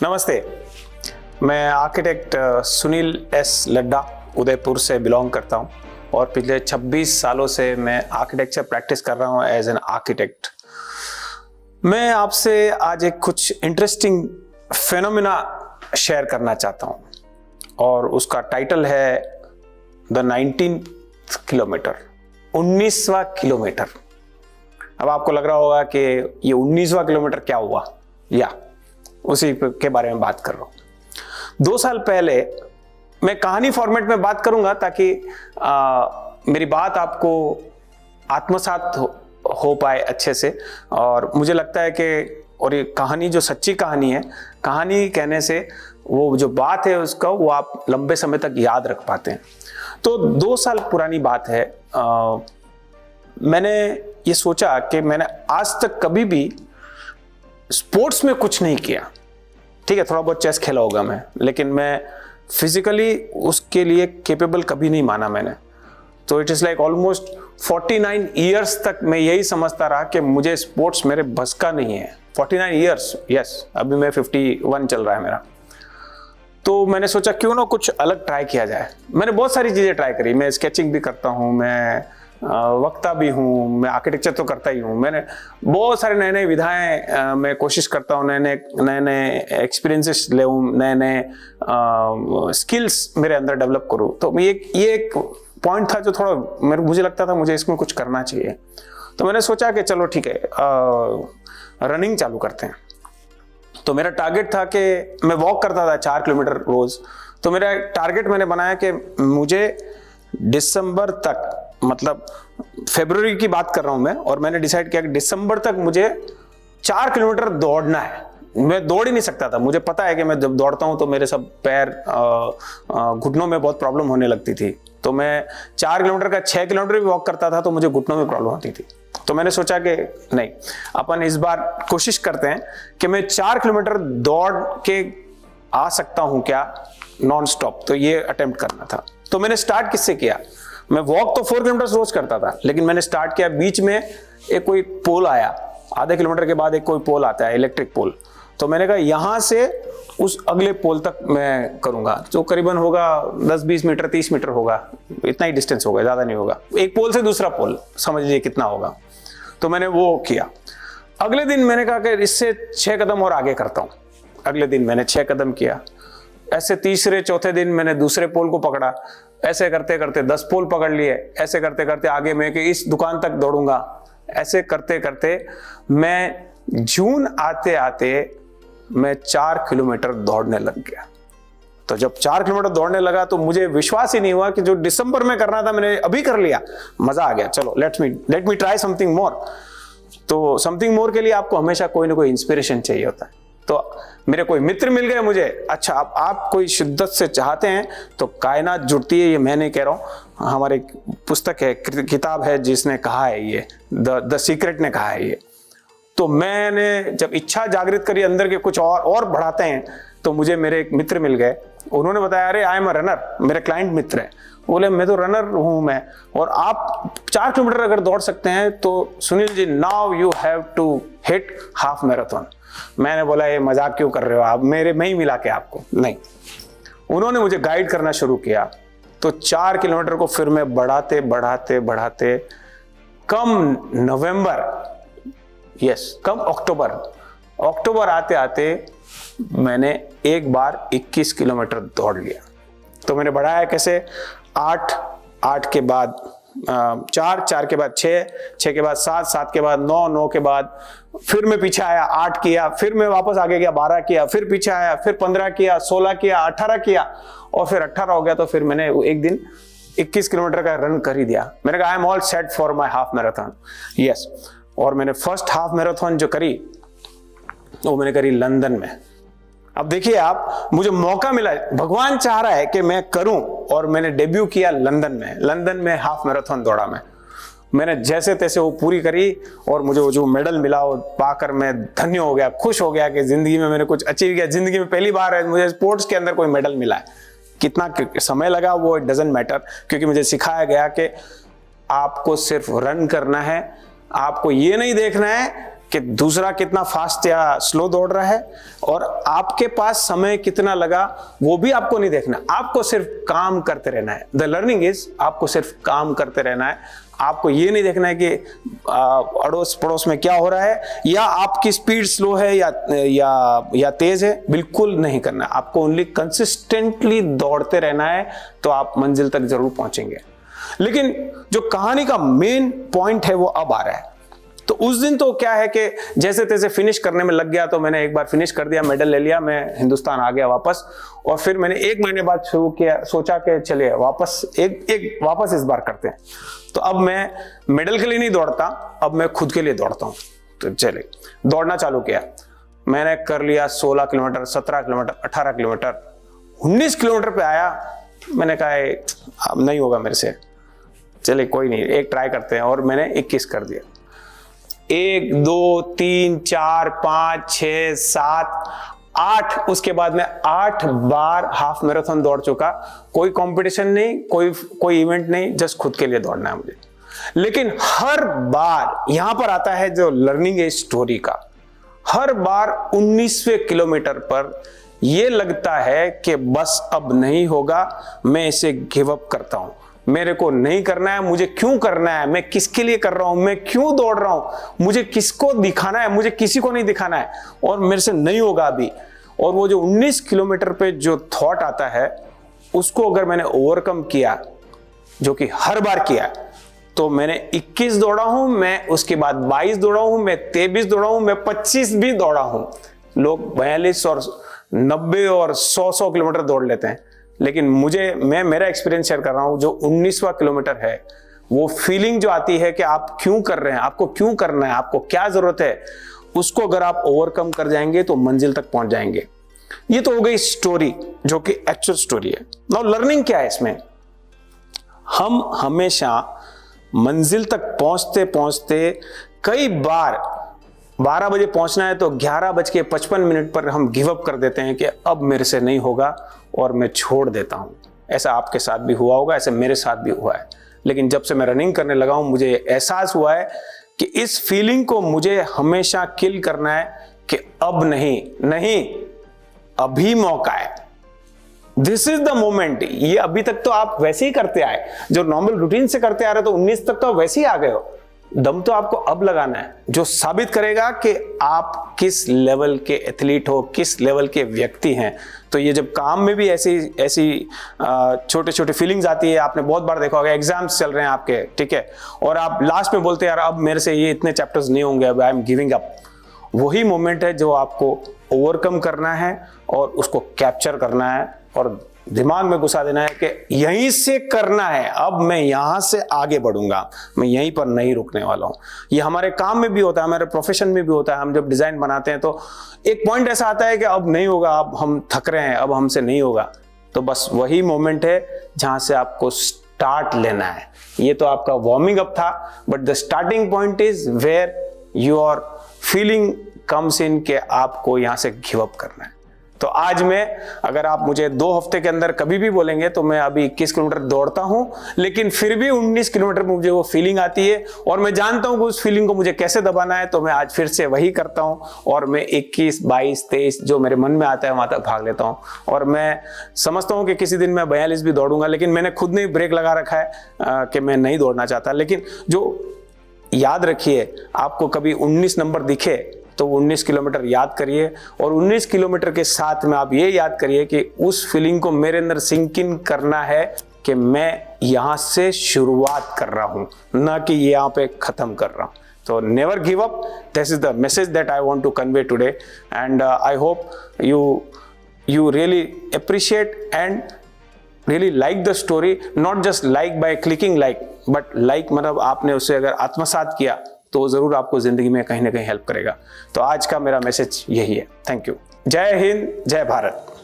नमस्ते, मैं architect Sunil S Ladda Udaipur से बिलोंग करता हूं और पिछले 26 सालों से मैं आर्किटेक्चर प्रैक्टिस कर रहा हूं एज एन आर्किटेक्ट। मैं आपसे आज एक कुछ इंटरेस्टिंग फेनोमेना शेयर करना चाहता हूं और उसका टाइटल है द 19th किलोमीटर, 19वां किलोमीटर। अब आपको लग रहा होगा कि ये 19वां किलोमीटर क्या हुआ, या उसी के बारे में बात कर रहा हूं। 2 साल पहले मैं कहानी फॉर्मेट में बात करूंगा ताकि मेरी बात आपको आत्मसात हो पाए अच्छे से। और मुझे लगता है कि और ये कहानी जो सच्ची कहानी है, कहानी कहने से वो जो बात है उसका वो आप लंबे समय तक याद रख पाते हैं। तो 2 साल पुरानी बात है। मैंने ये सोचा कि मैंने आज तक कभी भी स्पोर्ट्स में कुछ नहीं किया। ठीक है, थोड़ा बहुत चेस खेला होगा मैं, लेकिन मैं फिजिकली उसके लिए कैपेबल कभी नहीं माना मैंने। तो it is like almost 49 years तक मैं यही समझता रहा कि मुझे स्पोर्ट्स मेरे बस का नहीं है। 49 ईयर्स, यस, अभी मैं 51 चल रहा है मेरा। तो मैंने सोचा क्यों ना कुछ अलग ट्राई किया जाए। मैंने बहुत सारी चीजें ट्राई करी। मैं स्केचिंग भी करता हूँ, मैं वक्ता भी हूँ, मैं आर्किटेक्चर तो करता ही हूँ। मैंने बहुत सारे नए नए विधाएं मैं कोशिश करता हूँ, नए नए एक्सपीरियंसेस ले, नए नए स्किल्स मेरे अंदर डेवलप करूँ। तो ये एक पॉइंट था जो थोड़ा मुझे लगता था मुझे इसमें कुछ करना चाहिए। तो मैंने सोचा कि चलो ठीक है, रनिंग चालू करते हैं। तो मेरा टारगेट था कि मैं वॉक करता था 4 किलोमीटर रोज। तो मेरा टारगेट मैंने बनाया कि मुझे दिसंबर तक, मतलब फरवरी की बात कर रहा हूं मैं, और मैंने डिसाइड किया कि दिसंबर तक मुझे 4 किलोमीटर दौड़ना है। मैं दौड़ ही नहीं सकता था। मुझे पता है कि मैं जब दौड़ता हूं तो मेरे सब पैर, घुटनों में बहुत प्रॉब्लम होने लगती थी। तो मैं 4 किलोमीटर का 6 किलोमीटर भी वॉक करता था तो मुझे घुटनों में प्रॉब्लम होती थी। तो मैंने सोचा कि नहीं, अपन इस बार कोशिश करते हैं कि मैं 4 किलोमीटर दौड़ के आ सकता हूं क्या नॉन स्टॉप। तो ये अटेम्प्ट करना था। तो मैंने स्टार्ट किससे किया? मैं वॉक तो 4 किलोमीटर रोज करता था, लेकिन मैंने स्टार्ट किया, बीच में एक कोई पोल आया, आधे किलोमीटर के बाद एक कोई पोल आता है, इलेक्ट्रिक पोल। तो मैंने कहा यहां से उस अगले पोल तक मैं करूंगा, जो करीबन होगा 10-20 मीटर, 30 मीटर होगा, इतना ही डिस्टेंस होगा, ज्यादा नहीं होगा। एक पोल से दूसरा पोल, समझ लीजिए कितना होगा। तो मैंने वो किया। अगले दिन मैंने कहा कि इससे 6 कदम और आगे करता हूं। अगले दिन मैंने 6 कदम किया। ऐसे तीसरे चौथे दिन मैंने दूसरे पोल को पकड़ा। ऐसे करते करते 10 पोल पकड़ लिए। ऐसे करते करते आगे मैं कि इस दुकान तक दौड़ूंगा। ऐसे करते करते मैं जून आते आते मैं 4 किलोमीटर दौड़ने लग गया। तो जब 4 किलोमीटर दौड़ने लगा तो मुझे विश्वास ही नहीं हुआ कि जो दिसंबर में करना था मैंने अभी कर लिया। मजा आ गया। चलो let me try something more. तो समथिंग मोर के लिए आपको हमेशा कोई ना कोई इंस्पिरेशन चाहिए होता है। तो मेरे कोई मित्र मिल गए मुझे। अच्छा, अब आप कोई शिद्दत से चाहते हैं तो कायनात जुड़ती है। ये मैं नहीं कह रहा हूं, हमारी पुस्तक है, किताब है जिसने कहा है, ये द सीक्रेट ने कहा है ये। तो मैंने जब इच्छा जागृत करी अंदर के कुछ और बढ़ाते हैं, तो मुझे मेरे एक मित्र मिल गए। उन्होंने बताया, अरे आई एम अ रनर, मेरे क्लाइंट मित्र है। बोले मैं तो रनर हूं मैं, और आप 4 किलोमीटर अगर दौड़ सकते हैं तो Sunil ji, now you have to hit half marathon. मैंने बोला ये मजाक क्यों कर रहे हो आप, मेरे में ही मिला के आपको नहीं। उन्होंने मुझे गाइड करना शुरू किया। तो 4 किलोमीटर को फिर मैं बढ़ाते बढ़ाते बढ़ाते कम नवंबर, कम अक्टूबर आते आते मैंने एक बार 21 किलोमीटर दौड़ लिया। तो मैंने बढ़ाया कैसे? 8 के बाद 4 के बाद 6 के बाद 7 के बाद 9 के बाद फिर मैं पीछे आया, 8 किया, फिर मैं वापस आगे गया, 12 किया, फिर पीछे आया, फिर 15 किया, 16 किया, 18 किया, और फिर 18 हो गया। तो फिर मैंने एक दिन 21 किलोमीटर का रन कर ही दिया। मैंने कहा I am all set for my half marathon. Yes. और मैंने फर्स्ट हाफ मैराथन जो करी वो मैंने करी लंदन में। अब देखिए आप, मुझे मौका मिला, भगवान चाह रहा है कि मैं करूं, और मैंने डेब्यू किया लंदन में हाफ मैराथन दौड़ा मैंने जैसे तैसे वो पूरी करी, और मुझे वो जो मेडल मिला वो पाकर मैं धन्य हो गया, खुश हो गया कि जिंदगी में मैंने कुछ अचीव किया। जिंदगी में पहली बार है मुझे स्पोर्ट्स के अंदर कोई मेडल मिला है। कितना समय लगा वो डजंट मैटर, क्योंकि मुझे सिखाया गया कि आपको सिर्फ रन करना है। आपको ये नहीं देखना है कि दूसरा कितना फास्ट या स्लो दौड़ रहा है, और आपके पास समय कितना लगा वो भी आपको नहीं देखना, आपको सिर्फ काम करते रहना है। द लर्निंग इज आपको सिर्फ काम करते रहना है। आपको ये नहीं देखना है कि अड़ोस पड़ोस में क्या हो रहा है, या आपकी स्पीड स्लो है या तेज है, बिल्कुल नहीं करना। आपको ओनली कंसिस्टेंटली दौड़ते रहना है, तो आप मंजिल तक जरूर पहुंचेंगे। लेकिन जो कहानी का मेन पॉइंट है वो अब आ रहा है। तो उस दिन तो क्या है कि जैसे तैसे फिनिश करने में लग गया, तो मैंने एक बार फिनिश कर दिया, मेडल ले लिया, मैं हिंदुस्तान आ गया वापस। और फिर मैंने 1 महीने बाद शुरू किया, सोचा कि चलिए वापस वापस इस बार करते हैं। तो अब मैं मेडल के लिए नहीं दौड़ता, अब मैं खुद के लिए दौड़ता हूं। तो चलिए दौड़ना चालू किया, मैंने कर लिया 16 किलोमीटर, 17 किलोमीटर, 18 किलोमीटर, 19 किलोमीटर पे आया। मैंने कहा अब नहीं होगा मेरे से, चलिए कोई नहीं, एक ट्राई करते हैं, और मैंने 21 कर दिया। 1 2 3 4 5 6 7 8, उसके बाद मैं 8 बार हाफ मैराथन दौड़ चुका। कोई कंपटीशन नहीं, कोई इवेंट नहीं, जस्ट खुद के लिए दौड़ना है मुझे। लेकिन हर बार यहां पर आता है जो लर्निंग है स्टोरी का। हर बार 19वें किलोमीटर पर यह लगता है कि बस अब नहीं होगा, मैं इसे गिव अप करता हूं, मेरे को नहीं करना है, मुझे क्यों करना है, मैं किसके लिए कर रहा हूं, मैं क्यों दौड़ रहा हूं, मुझे किसको दिखाना है, मुझे किसी को नहीं दिखाना है, और मेरे से नहीं होगा अभी। और वो जो 19 किलोमीटर पे जो थॉट आता है, उसको अगर मैंने ओवरकम किया, जो कि हर बार किया, तो मैंने 21 दौड़ा हूं, मैं उसके बाद 22 दौड़ा हूं, मैं 23 दौड़ा हूं, मैं 25 भी दौड़ा हूं। लोग 42 और 90 और 100 किलोमीटर दौड़ लेते हैं, लेकिन मैं मेरा एक्सपीरियंस शेयर कर रहा हूं। जो 19वां किलोमीटर है, वो फीलिंग जो आती है कि आप क्यों कर रहे हैं, आपको क्यों करना है, आपको क्या जरूरत है, उसको अगर आप ओवरकम कर जाएंगे तो मंजिल तक पहुंच जाएंगे। ये तो हो गई स्टोरी, जो कि एक्चुअल स्टोरी है। नाउ लर्निंग क्या है इसमें? हम हमेशा मंजिल तक पहुंचते पहुंचते कई बार 12 बजे पहुंचना है तो 11:55 पर हम गिव अप कर देते हैं कि अब मेरे से नहीं होगा, और मैं छोड़ देता हूं। ऐसा आपके साथ भी हुआ होगा, ऐसे मेरे साथ भी हुआ है। लेकिन जब से मैं रनिंग करने लगा हूं, मुझे एहसास हुआ है कि इस फीलिंग को मुझे हमेशा किल करना है कि अब नहीं, अभी मौका है, दिस इज द मोमेंट। ये अभी तक तो आप वैसे ही करते आए, जो नॉर्मल रूटीन से करते आ रहे, तो 19 तक तो वैसे ही आ गए हो। दम तो आपको अब लगाना है, जो साबित करेगा कि आप किस लेवल के एथलीट हो, किस लेवल के व्यक्ति हैं। तो ये जब काम में भी ऐसी छोटे छोटे फीलिंग्स आती है, आपने बहुत बार देखा होगा, एग्जाम्स चल रहे हैं आपके, ठीक है, और आप लास्ट में बोलते हैं यार अब मेरे से ये इतने चैप्टर्स नहीं होंगे, अब आई एम गिविंग अप। वही मोमेंट है जो आपको ओवरकम करना है और उसको कैप्चर करना है और दिमाग में घुसा देना है कि यहीं से करना है, अब मैं यहां से आगे बढ़ूंगा, मैं यहीं पर नहीं रुकने वाला हूं। ये हमारे काम में भी होता है, हमारे प्रोफेशन में भी होता है। हम जब डिजाइन बनाते हैं तो एक पॉइंट ऐसा आता है कि अब नहीं होगा, अब हम थक रहे हैं, अब हमसे नहीं होगा। तो बस वही मोमेंट है जहां से आपको स्टार्ट लेना है। ये तो आपका वार्मिंग अप था, but the starting point is where your feeling comes in के आपको यहां से गिव अप करना है। तो आज अगर आप मुझे 2 हफ्ते के अंदर कभी भी बोलेंगे तो मैं अभी 21 किलोमीटर दौड़ता हूं, लेकिन फिर भी 19 किलोमीटर में मुझे वो फीलिंग आती है और मैं जानता हूं कि उस फीलिंग को मुझे कैसे दबाना है। तो मैं आज फिर से वही करता हूं और मैं 21, 22, 23 जो मेरे मन में आता है वहां तक भाग लेता हूं। और मैं समझता हूं कि किसी दिन मैं 42 भी दौड़ूंगा, लेकिन मैंने खुद ने ब्रेक लगा रखा है कि मैं नहीं दौड़ना चाहता। लेकिन जो याद रखिए, आपको कभी 19 नंबर दिखे तो 19 किलोमीटर याद करिए, और 19 किलोमीटर के साथ में आप ये याद करिए कि उस फीलिंग को मेरे अंदर सिंक इन करना है कि मैं यहां से शुरुआत कर रहा हूं, ना कि यहां पे खत्म कर रहा हूं। तो never give up, this is the message that I want to convey today, and I hope you really appreciate and really like the story, not just like by clicking like, but like मतलब आपने उसे अगर आत्मसात किया तो जरूर आपको जिंदगी में कहीं ना कहीं हेल्प करेगा। तो आज का मेरा मैसेज यही है। Thank you. जय हिंद, जय भारत।